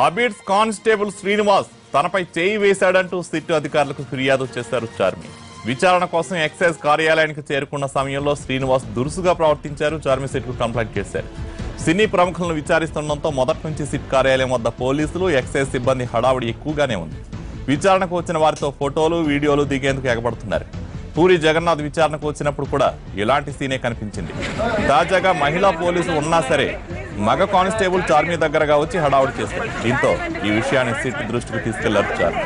Abids constable Srinivas తనపై చేయి వేశాడంటూ SIT అధికారులకు ఫిర్యాదు చేశారు చార్మి. విచారణ కోసం ఎక్సైజ్ కార్యాలయానికి చేరుకున్న సమయంలో శ్రీనివాస్ దురుసుగా ప్రవర్తించారు. చార్మి సిట్కు కంప్లైంట్ చేశారు. సినీ ప్రముఖులను విచారిస్తుండటంతో మొదటి నుంచి సిట్ కార్యాలయం వద్ద పోలీసులు, ఎక్సైజ్ సిబ్బంది హడావుడి ఎక్కువగానే ఉంది. విచారణకు వచ్చిన వారితో ఫోటోలు, వీడియోలు దిగేందుకు ఎగబడుతున్నారు. పూరి జగన్నాథ్ విచారణకు వచ్చినప్పుడు కూడా ఇలాంటి సీనే కనిపించింది. తాజాగా మహిళా పోలీసులు ఉన్నా సరే మగ కానిస్టేబుల్ చార్మి దగ్గరగా వచ్చి హడావుడి చేశారు. దీంతో ఈ విషయాన్ని సిట్ దృష్టికి తీసుకెళ్లారు చార్మి.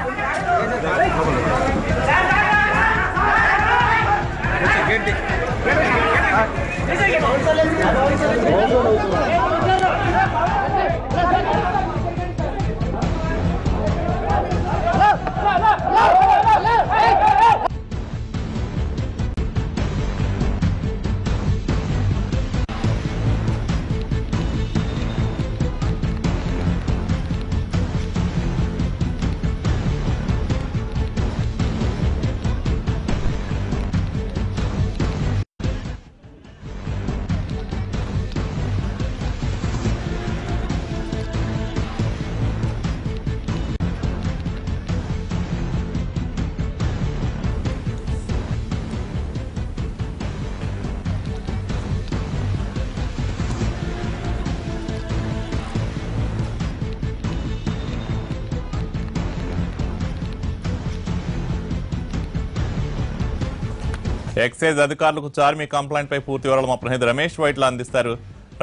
ఎక్సైజ్ అధికారులకు చార్మి కంప్లైంట్ పై పూర్తి వివరాలు మా ప్రతినిధి రమేష్ వైట్లా అందిస్తారు.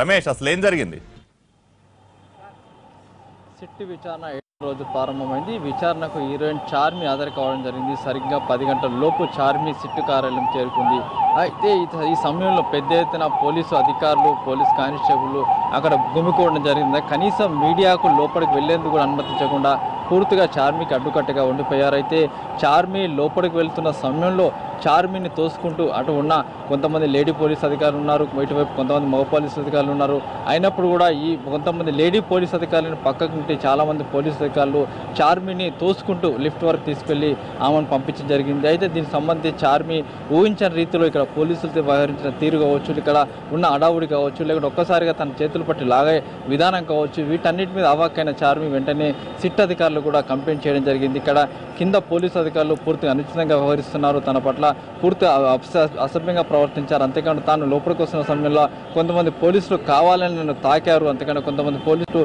రమేష్, అసలు ఏం జరిగింది? సిట్ విచారణ రోజు ప్రారంభమైంది. విచారణకు హీరోయిన్ చార్మి హాజరు కావడం జరిగింది. సరిగ్గా 10 గంటల లోపు చార్మి సిట్టు కార్యాలయం చేరుకుంది. అయితే ఈ సమయంలో పెద్ద ఎత్తున పోలీసు అధికారులు, పోలీస్ కానిస్టేబుల్ అక్కడ గుమికూడడం జరిగింది. కనీసం మీడియాకు లోపలికి వెళ్లేందుకు కూడా అనుమతించకుండా పూర్తిగా చార్మికి అడ్డుకట్టగా ఉండిపోయారు. అయితే చార్మి లోపలికి వెళ్తున్న సమయంలో చార్మిని తోసుకుంటూ అటు ఉన్న కొంతమంది లేడీ పోలీస్ అధికారులు ఉన్నారు, ఇటువైపు కొంతమంది మగ పోలీస్ అధికారులు ఉన్నారు. అయినప్పుడు కూడా ఈ కొంతమంది లేడీ పోలీస్ అధికారులను పక్కకు ఉంటే చాలామంది పోలీస్ అధికారులు చార్మిని తోసుకుంటూ లిఫ్ట్ వరకు తీసుకెళ్లి ఆమెను పంపించడం జరిగింది. అయితే దీనికి సంబంధించి చార్మి ఊహించిన రీతిలో ఇక్కడ పోలీసులతో వ్యవహరించిన తీరు కావచ్చు, ఇక్కడ ఉన్న అడావుడి కావచ్చు, లేకపోతే ఒక్కసారిగా తన చేతులు పట్టి లాగే విధానం కావచ్చు, వీటన్నిటి మీద అవాక్కైన చార్మి వెంటనే సిట్ అధికారులు కూడా కంప్లైంట్ చేయడం జరిగింది. ఇక్కడ కింద పోలీసు అధికారులు పూర్తిగా అనుచితంగా వ్యవహరిస్తున్నారు, తన పట్ల పూర్తి అసభ్యంగా ప్రవర్తించారు. అంతేకాదు తాను లోపలికి వస్తున్న సమయంలో కొంతమంది పోలీసులు కావాలని నన్ను తాకారు, అంతేకాదు కొంతమంది పోలీసులు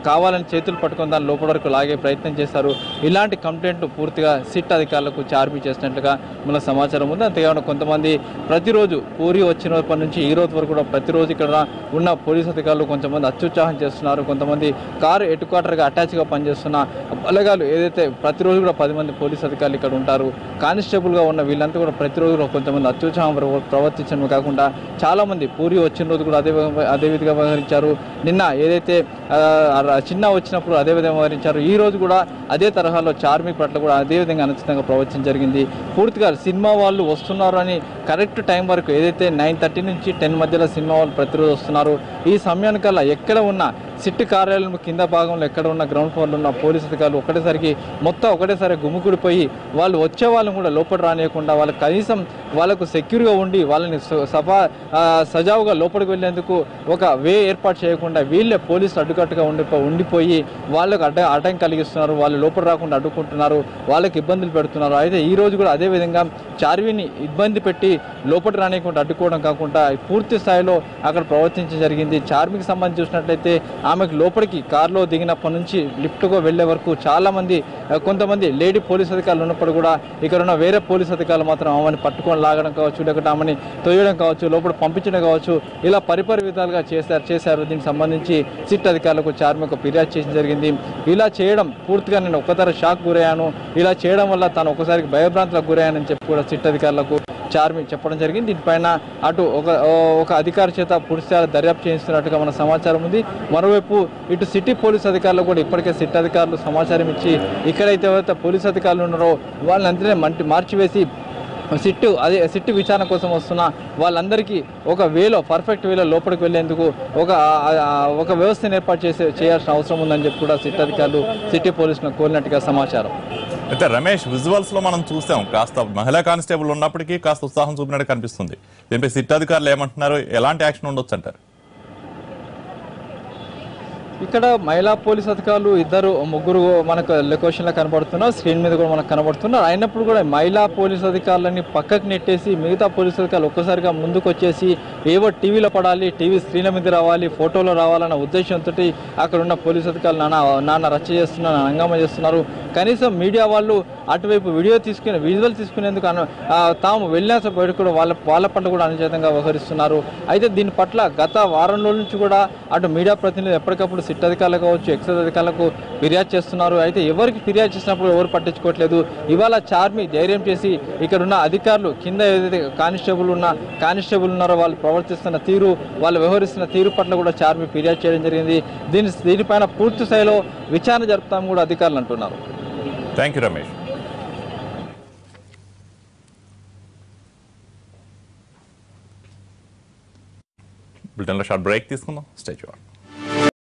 కావాలని చేతులు పట్టుకొని దాని లోపల వరకు లాగే ప్రయత్నం చేశారు. ఇలాంటి కంప్లైంట్లు పూర్తిగా సిట్ అధికారులకు చార్మి చేసినట్లుగా మన సమాచారం ఉంది. అంతేకాదు కొంతమంది ప్రతిరోజు పూరి వచ్చినప్పటి నుంచి ఈ రోజు వరకు కూడా ప్రతిరోజు ఇక్కడ ఉన్న పోలీసు అధికారులు కొంతమంది అత్యుత్సాహం చేస్తున్నారు. కొంతమంది కారు హెడ్ క్వార్టర్గా అటాచ్గా పనిచేస్తున్న బలగాలు ఏదైతే ప్రతిరోజు కూడా 10 మంది పోలీసు అధికారులు ఇక్కడ ఉంటారు. కానిస్టేబుల్గా ఉన్న వీళ్ళంతా కూడా ప్రతిరోజు కొంతమంది అత్యుత్సాహం ప్రవర్తించడమే కాకుండా చాలామంది పూరి వచ్చిన రోజు కూడా అదే విధంగా వ్యవహరించారు. నిన్న ఏదైతే చిన్న వచ్చినప్పుడు అదే విధంగా వ్యవహరించారు. ఈ రోజు కూడా అదే తరహాలో చార్మి పట్ల కూడా అదే విధంగా అనుచితంగా ప్రవర్తించడం జరిగింది. పూర్తిగా సినిమా వాళ్ళు వస్తున్నారు అని కరెక్ట్ టైం వరకు ఏదైతే 9:30 నుంచి 10 మధ్యలో సినిమా వాళ్ళు ప్రతిరోజు వస్తున్నారు. ఈ సమయానికల్లా ఎక్కడ ఉన్న సిట్ కార్యాలయం కింద భాగంలో ఎక్కడ ఉన్న గ్రౌండ్ ఫ్లోర్లో ఉన్న పోలీసు అధికారులు ఒకటేసారి గుమ్ముకుడిపోయి వాళ్ళు వచ్చే వాళ్ళని కూడా లోపల రానియకుండా వాళ్ళు కనీసం వాళ్ళకు సెక్యూర్గా ఉండి వాళ్ళని సజావుగా లోపలికి వెళ్ళేందుకు ఒక వే ఏర్పాటు చేయకుండా వీళ్ళే పోలీసులు అడ్డుకట్టుగా ఉండిపోయి వాళ్ళకు అడ్డం కలిగిస్తున్నారు. వాళ్ళు లోపల రాకుండా అడ్డుకుంటున్నారు, వాళ్ళకి ఇబ్బందులు పెడుతున్నారు. అయితే ఈ రోజు కూడా అదేవిధంగా చార్విని ఇబ్బంది పెట్టి లోపలికి రానియకుండా అడ్డుకోవడం కాకుండా పూర్తి స్థాయిలో అక్కడ ప్రవర్తించడం జరిగింది. చార్మికి సంబంధించి చూసినట్లయితే ఆమెకు లోపలికి కారులో దిగినప్పటి నుంచి లిఫ్ట్గా వెళ్లే వరకు కొంతమంది లేడీ పోలీస్ అధికారులు ఉన్నప్పుడు కూడా ఇక్కడ ఉన్న వేరే పోలీస్ అధికారులు మాత్రం ఆమెను పట్టుకొని లాగడం కావచ్చు, లేకపోతే ఆమెని తొయ్యడం కావచ్చు, లోపల పంపించడం కావచ్చు, ఇలా పరిపరి విధాలుగా చేశారు. దీనికి సంబంధించి సిట్ అధికారులకు చార్మి ఒక ఫిర్యాదు చేయడం జరిగింది. ఇలా చేయడం పూర్తిగా నేను ఒక్కసారి షాక్ గురయ్యాను, ఇలా చేయడం వల్ల తాను ఒకసారికి భయభ్రాంతులకు గురయ్యానని చెప్పి కూడా సిట్ అధికారులకు చార్మి చెప్పడం జరిగింది. దీనిపైన అటు ఒక అధికారి చేత పూర్తిస్థాయిలో దర్యాప్తు చేయిస్తున్నట్టుగా మన సమాచారం ఉంది. మరోవైపు ఇటు సిటీ పోలీస్ అధికారులు కూడా ఇప్పటికే సిట్ అధికారులు సమాచారం ఇచ్చి ఇక్కడైతే పోలీస్ అధికారులు ఉన్నారో వాళ్ళందరినీ మార్చివేసి సిట్టు విచారణ కోసం వస్తున్న వాళ్ళందరికీ ఒక పర్ఫెక్ట్ వేలో లోపలికి వెళ్లేందుకు ఒక వ్యవస్థను ఏర్పాటు చేయాల్సిన అవసరం ఉందని చెప్పి కూడా సిట్ అధికారులు సిటీ పోలీసులను కోరినట్టుగా సమాచారం. అయితే రమేష్, విజువల్స్ లో మనం చూసాం కాస్త మహిళా కానిస్టేబుల్ ఉన్నప్పటికీ కాస్త ఉత్సాహం చూపినట్టు కనిపిస్తుంది. దీనిపై సిట్ అధికారులు ఏమంటున్నారు, ఎలాంటి యాక్షన్ ఉండొచ్చు అంటారు? ఇక్కడ మహిళా పోలీస్ అధికారులు ముగ్గురు మనకు లొకేషన్లో కనబడుతున్నారు, స్క్రీన్ మీద కూడా మనకు కనబడుతున్నారు. అయినప్పుడు కూడా మహిళా పోలీస్ అధికారులని పక్కకు నెట్టేసి మిగతా పోలీస్ అధికారులు ఒక్కసారిగా ముందుకు వచ్చేసి ఏవో టీవీలో పడాలి, టీవీ స్క్రీన్ల మీద రావాలి, ఫోటోలో రావాలన్న ఉద్దేశంతో అక్కడ ఉన్న పోలీస్ అధికారులు నాన్న రచ్చ చేస్తున్నారు, హంగామా చేస్తున్నారు. కనీసం మీడియా వాళ్ళు అటువైపు విజువల్ తీసుకునేందుకు తాము వెళ్ళిన కూడా వాళ్ళ పట్ల కూడా అనుచితంగా వ్యవహరిస్తున్నారు. అయితే దీని పట్ల గత వారం రోజుల నుంచి కూడా అటు మీడియా ప్రతినిధులు ఎప్పటికప్పుడు సిట్ అధికారులు కావచ్చు, ఎక్సైజ్ అధికారులకు ఫిర్యాదు చేస్తున్నారు. అయితే ఎవరికి ఫిర్యాదు చేసినప్పుడు ఎవరు పట్టించుకోవట్లేదు. ఇవాళ చార్మి ధైర్యం చేసి ఇక్కడ ఉన్న అధికారులు కింద ఏదైతే కానిస్టేబుల్ ఉన్నారో వాళ్ళు ప్రవర్తిస్తున్న తీరు, వాళ్ళు వ్యవహరిస్తున్న తీరు పట్ల కూడా చార్మి ఫిర్యాదు చేయడం జరిగింది. దీనిపైన పూర్తి స్థాయిలో విచారణ జరుపుతాము కూడా అధికారులు అంటున్నారు. Thank you Ramesh. బులెటిన్లో షార్ట్ బ్రేక్ తీసుకుందాం. Stay tuned.